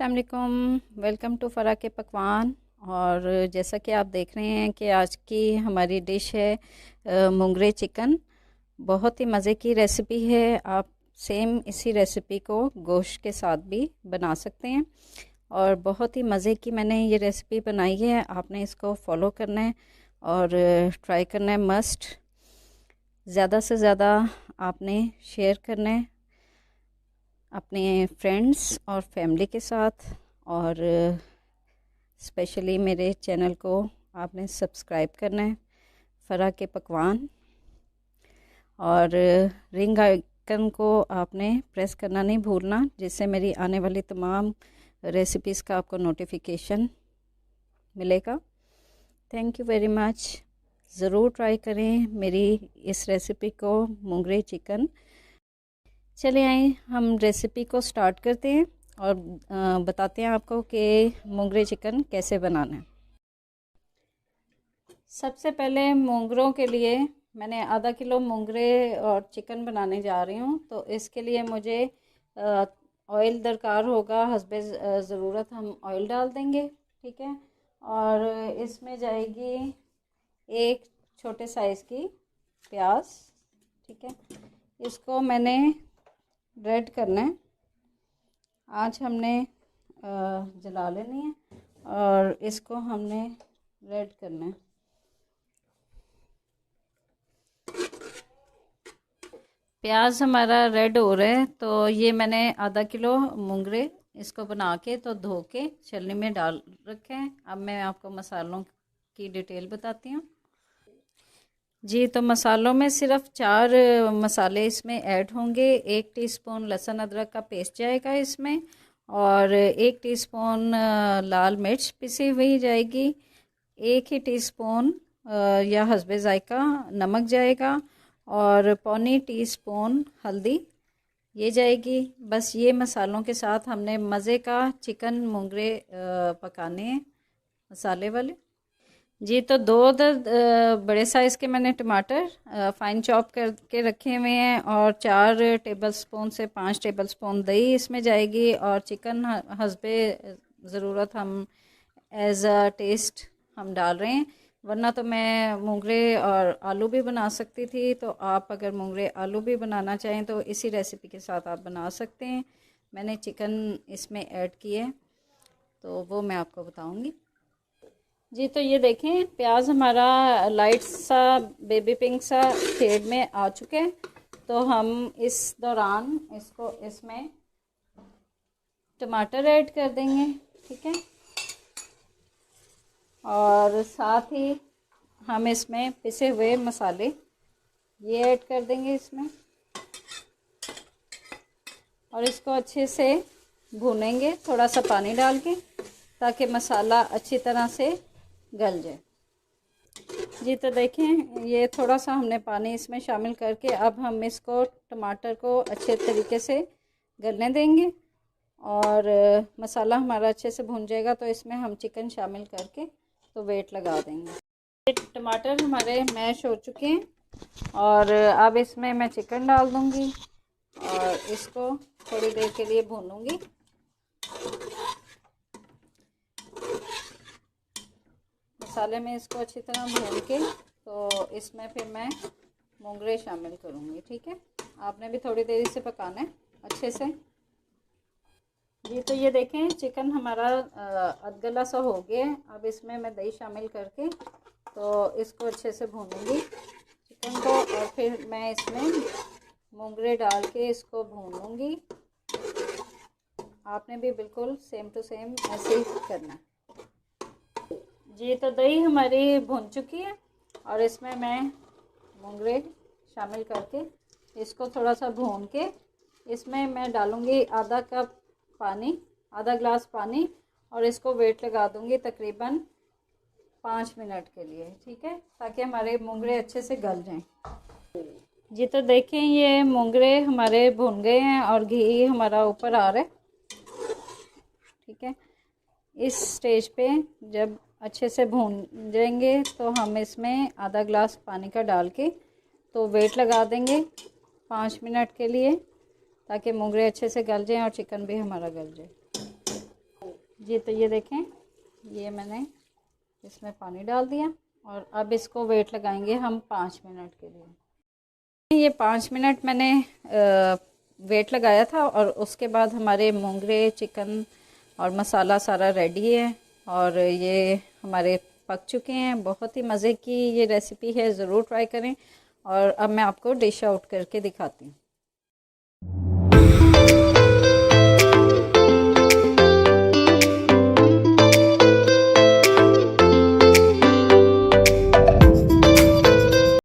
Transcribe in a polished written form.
अस्सलामुअलैकुम, welcome to फ़रा के पकवान। और जैसा कि आप देख रहे हैं कि आज की हमारी डिश है मुंगरे चिकन। बहुत ही मज़े की रेसिपी है। आप सेम इसी रेसिपी को गोश्त के साथ भी बना सकते हैं और बहुत ही मज़े की मैंने ये रेसिपी बनाई है। आपने इसको फॉलो करना है और ट्राई करना है, मस्ट। ज़्यादा से ज़्यादा आपने शेयर करना है अपने फ्रेंड्स और फैमिली के साथ, और स्पेशली मेरे चैनल को आपने सब्सक्राइब करना है, फ़रा के पकवान। और रिंग आइकन को आपने प्रेस करना नहीं भूलना, जिससे मेरी आने वाली तमाम रेसिपीज़ का आपको नोटिफिकेशन मिलेगा। Thank you very much. ज़रूर ट्राई करें मेरी इस रेसिपी को, मुंगरे चिकन। चलिए आए हम रेसिपी को स्टार्ट करते हैं और बताते हैं आपको कि मुंगरे चिकन कैसे बनाना है। सबसे पहले मुंगरों के लिए मैंने आधा किलो मुंगरे और चिकन बनाने जा रही हूँ, तो इसके लिए मुझे ऑयल दरकार होगा। हस्बे ज़रूरत हम ऑयल डाल देंगे, ठीक है। और इसमें जाएगी एक छोटे साइज़ की प्याज, ठीक है। इसको मैंने रेड करना है। आज हमने जला लेनी है और इसको हमने रेड करना है। प्याज हमारा रेड हो रहा है, तो ये मैंने आधा किलो मुंगरे इसको बना के तो धो के छलनी में डाल रखे हैं। अब मैं आपको मसालों की डिटेल बताती हूँ जी। तो मसालों में सिर्फ 4 मसाले इसमें ऐड होंगे। 1 टीस्पून लहसुन अदरक का पेस्ट जाएगा इसमें, और 1 टीस्पून लाल मिर्च पिसी हुई जाएगी। 1 ही टीस्पून या हस्बे जायका नमक जाएगा, और पौनी टीस्पून हल्दी ये जाएगी। बस ये मसालों के साथ हमने मज़े का चिकन मुंगरे पकाने हैं, मसाले वाले जी। तो 2 बड़े साइज़ के मैंने टमाटर फाइन चॉप करके रखे हुए हैं, और 4 टेबलस्पून से 5 टेबलस्पून दही इसमें जाएगी। और चिकन हस्बे ज़रूरत हम एज अ टेस्ट हम डाल रहे हैं, वरना तो मैं मुंगरे और आलू भी बना सकती थी। तो आप अगर मुंगरे आलू भी बनाना चाहें तो इसी रेसिपी के साथ आप बना सकते हैं। मैंने चिकन इसमें ऐड किए तो वो मैं आपको बताऊंगी जी। तो ये देखें, प्याज हमारा लाइट सा बेबी पिंक सा शेड में आ चुके हैं। तो हम इस दौरान इसको इसमें टमाटर ऐड कर देंगे, ठीक है। और साथ ही हम इसमें पिसे हुए मसाले ये ऐड कर देंगे इसमें, और इसको अच्छे से भूनेंगे थोड़ा सा पानी डाल के, ताकि मसाला अच्छी तरह से गल जाए जी। तो देखें, ये थोड़ा सा हमने पानी इसमें शामिल करके अब हम इसको टमाटर को अच्छे तरीके से गलने देंगे, और मसाला हमारा अच्छे से भून जाएगा तो इसमें हम चिकन शामिल करके तो वेट लगा देंगे। टमाटर हमारे मैश हो चुके हैं, और अब इसमें मैं चिकन डाल दूँगी और इसको थोड़ी देर के लिए भूनूंगी। मसाले में इसको अच्छी तरह भून के तो इसमें फिर मैं मुंगरे शामिल करूँगी, ठीक है। आपने भी थोड़ी देर इसे पकाना है अच्छे से जी। तो ये देखें, चिकन हमारा अधगला सा हो गया है। अब इसमें मैं दही शामिल करके तो इसको अच्छे से भूनूंगी चिकन को, और फिर मैं इसमें मुंगरे डाल के इसको भूनूंगी। आपने भी बिल्कुल सेम टू सेम ऐसे ही करना है जी। तो दही हमारी भुन चुकी है, और इसमें मैं मुंगरे शामिल करके इसको थोड़ा सा भून के इसमें मैं डालूँगी आधा कप पानी, आधा ग्लास पानी, और इसको वेट लगा दूँगी तकरीबन 5 मिनट के लिए, ठीक है, ताकि हमारे मुंगरे अच्छे से गल जाएं जी। तो देखें, ये मुंगरे हमारे भुन गए हैं और घी हमारा ऊपर आ रहा है, ठीक है। इस स्टेज पे जब अच्छे से भून जाएंगे तो हम इसमें आधा ग्लास पानी का डाल के तो वेट लगा देंगे 5 मिनट के लिए, ताकि मुंगरे अच्छे से गल जाएं और चिकन भी हमारा गल जाए। जी तो ये देखें, ये मैंने इसमें पानी डाल दिया और अब इसको वेट लगाएंगे हम 5 मिनट के लिए। ये 5 मिनट मैंने वेट लगाया था और उसके बाद हमारे मोंगरे चिकन और मसाला सारा रेडी है और ये हमारे पक चुके हैं। बहुत ही मज़े की ये रेसिपी है, ज़रूर ट्राई करें। और अब मैं आपको डिश आउट करके दिखाती हूँ।